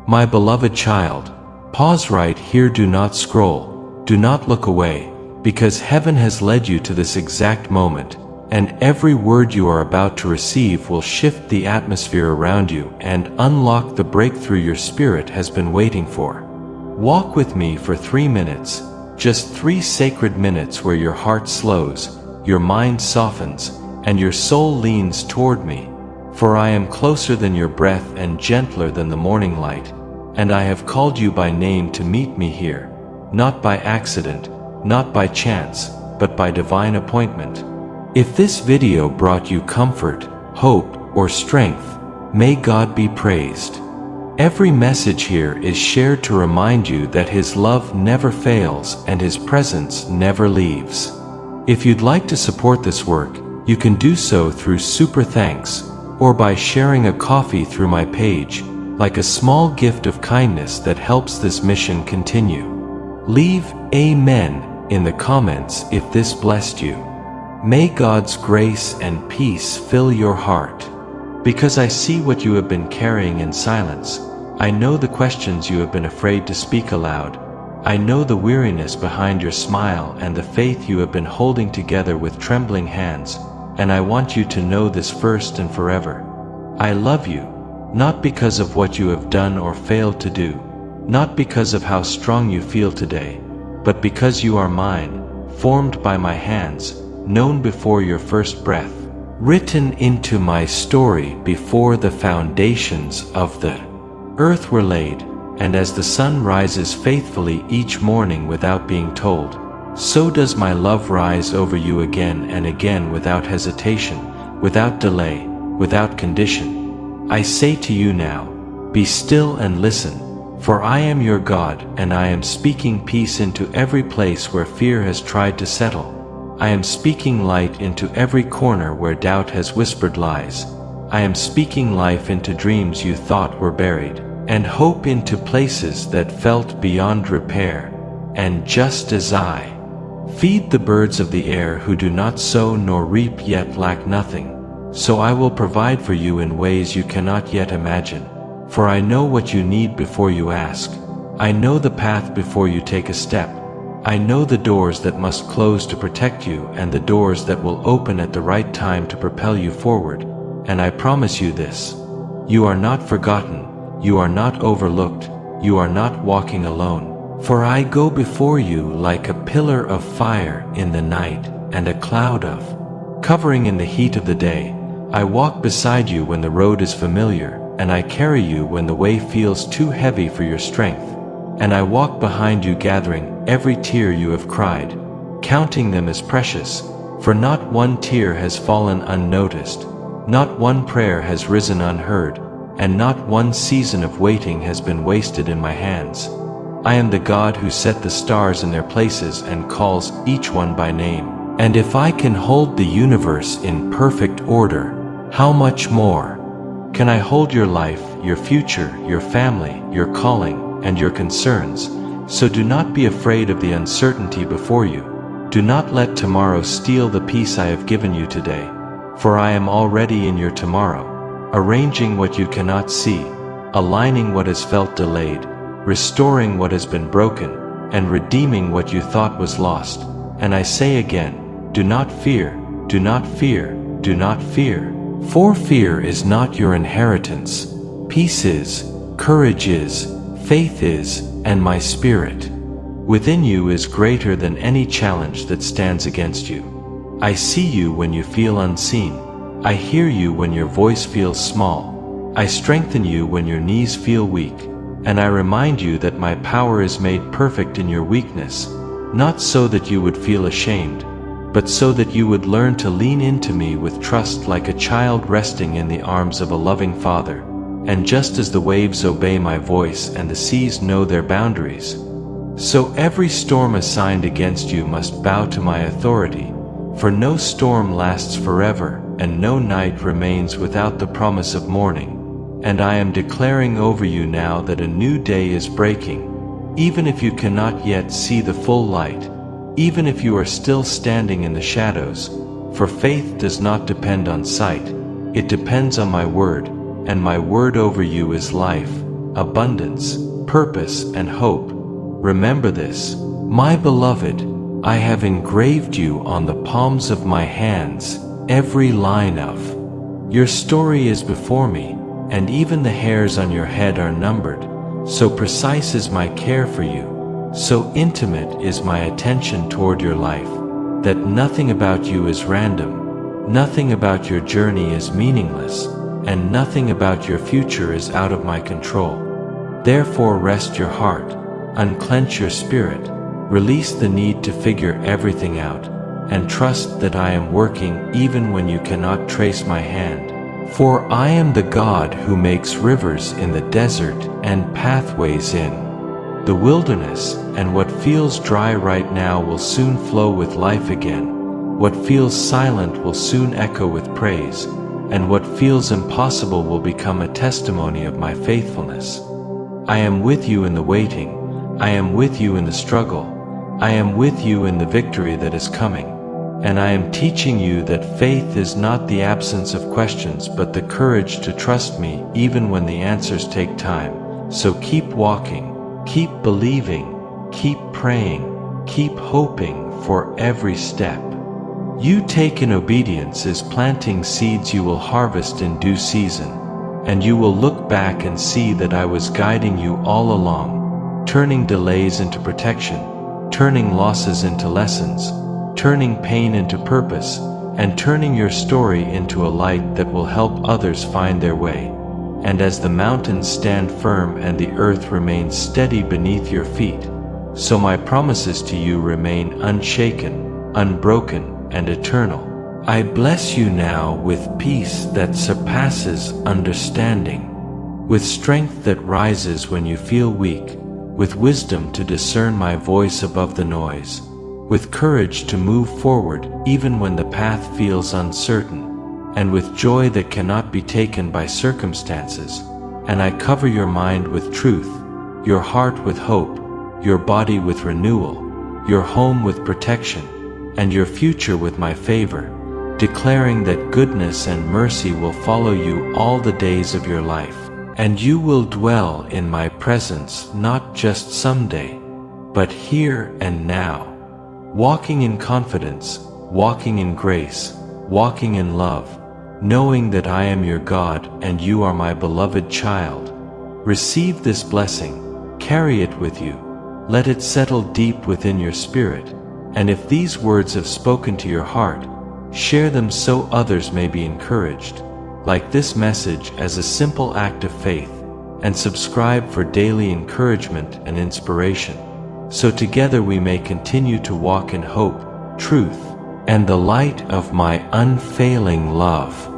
My beloved child, pause right here, do not scroll, do not look away, because heaven has led you to this exact moment, and every word you are about to receive will shift the atmosphere around you and unlock the breakthrough your spirit has been waiting for. Walk with me for 3 minutes, just 3 sacred minutes where your heart slows, your mind softens, and your soul leans toward me. For I am closer than your breath and gentler than the morning light, and I have called you by name to meet me here, not by accident, not by chance, but by divine appointment. If this video brought you comfort, hope, or strength, may God be praised. Every message here is shared to remind you that His love never fails and His presence never leaves. If you'd like to support this work, you can do so through Super Thanks, or by sharing a coffee through my page, like a small gift of kindness that helps this mission continue. Leave Amen in the comments if this blessed you. May God's grace and peace fill your heart. Because I see what you have been carrying in silence. I know the questions you have been afraid to speak aloud. I know the weariness behind your smile and the faith you have been holding together with trembling hands. And I want you to know this first and forever. I love you, not because of what you have done or failed to do, not because of how strong you feel today, but because you are mine, formed by my hands, known before your first breath, written into my story before the foundations of the earth were laid. And as the sun rises faithfully each morning without being told, so does my love rise over you again and again without hesitation, without delay, without condition. I say to you now, be still and listen, for I am your God, and I am speaking peace into every place where fear has tried to settle. I am speaking light into every corner where doubt has whispered lies. I am speaking life into dreams you thought were buried, and hope into places that felt beyond repair. And just as I feed the birds of the air who do not sow nor reap yet lack nothing, so I will provide for you in ways you cannot yet imagine. For I know what you need before you ask. I know the path before you take a step. I know the doors that must close to protect you and the doors that will open at the right time to propel you forward. And I promise you this: you are not forgotten, you are not overlooked, you are not walking alone. For I go before you like a pillar of fire in the night and a cloud of covering in the heat of the day. I walk beside you when the road is familiar, and I carry you when the way feels too heavy for your strength. And I walk behind you gathering every tear you have cried, counting them as precious, for not one tear has fallen unnoticed, not one prayer has risen unheard, and not one season of waiting has been wasted in my hands. I am the God who set the stars in their places and calls each one by name. And if I can hold the universe in perfect order, how much more can I hold your life, your future, your family, your calling, and your concerns? So do not be afraid of the uncertainty before you. Do not let tomorrow steal the peace I have given you today. For I am already in your tomorrow, arranging what you cannot see, aligning what has felt delayed, restoring what has been broken, and redeeming what you thought was lost. And I say again, do not fear, do not fear, do not fear. For fear is not your inheritance. Peace is, courage is, faith is, and my spirit within you is greater than any challenge that stands against you. I see you when you feel unseen. I hear you when your voice feels small. I strengthen you when your knees feel weak. And I remind you that my power is made perfect in your weakness, not so that you would feel ashamed, but so that you would learn to lean into me with trust like a child resting in the arms of a loving father. And just as the waves obey my voice and the seas know their boundaries, so every storm assigned against you must bow to my authority. For no storm lasts forever, and no night remains without the promise of morning. And I am declaring over you now that a new day is breaking, even if you cannot yet see the full light, even if you are still standing in the shadows. For faith does not depend on sight, it depends on my word, and my word over you is life. abundance, purpose, and hope. Remember this, my beloved, I have engraved you on the palms of my hands, every line of your story is before me, and even the hairs on your head are numbered. So precise is my care for you, so intimate is my attention toward your life, that nothing about you is random, nothing about your journey is meaningless, and nothing about your future is out of my control. Therefore rest your heart, unclench your spirit, release the need to figure everything out, and trust that I am working even when you cannot trace my hand. For I am the God who makes rivers in the desert and pathways in the wilderness, and what feels dry right now will soon flow with life again. What feels silent will soon echo with praise, and what feels impossible will become a testimony of my faithfulness. I am with you in the waiting, I am with you in the struggle, I am with you in the victory that is coming. And I am teaching you that faith is not the absence of questions but the courage to trust me even when the answers take time. So keep walking, keep believing, keep praying, keep hoping for every step you take in obedience is planting seeds you will harvest in due season, and you will look back and see that I was guiding you all along, turning delays into protection, turning losses into lessons, turning pain into purpose, and turning your story into a light that will help others find their way. And as the mountains stand firm and the earth remains steady beneath your feet, so my promises to you remain unshaken, unbroken, and eternal. I bless you now with peace that surpasses understanding, with strength that rises when you feel weak, with wisdom to discern my voice above the noise, with courage to move forward even when the path feels uncertain, and with joy that cannot be taken by circumstances. And I cover your mind with truth, your heart with hope, your body with renewal, your home with protection, and your future with my favor, declaring that goodness and mercy will follow you all the days of your life. And you will dwell in my presence not just someday, but here and now, walking in confidence, walking in grace, walking in love, knowing that I am your God and you are my beloved child. Receive this blessing, carry it with you, let it settle deep within your spirit, and if these words have spoken to your heart, share them so others may be encouraged, like this message as a simple act of faith, and subscribe for daily encouragement and inspiration, so together we may continue to walk in hope, truth, and the light of my unfailing love.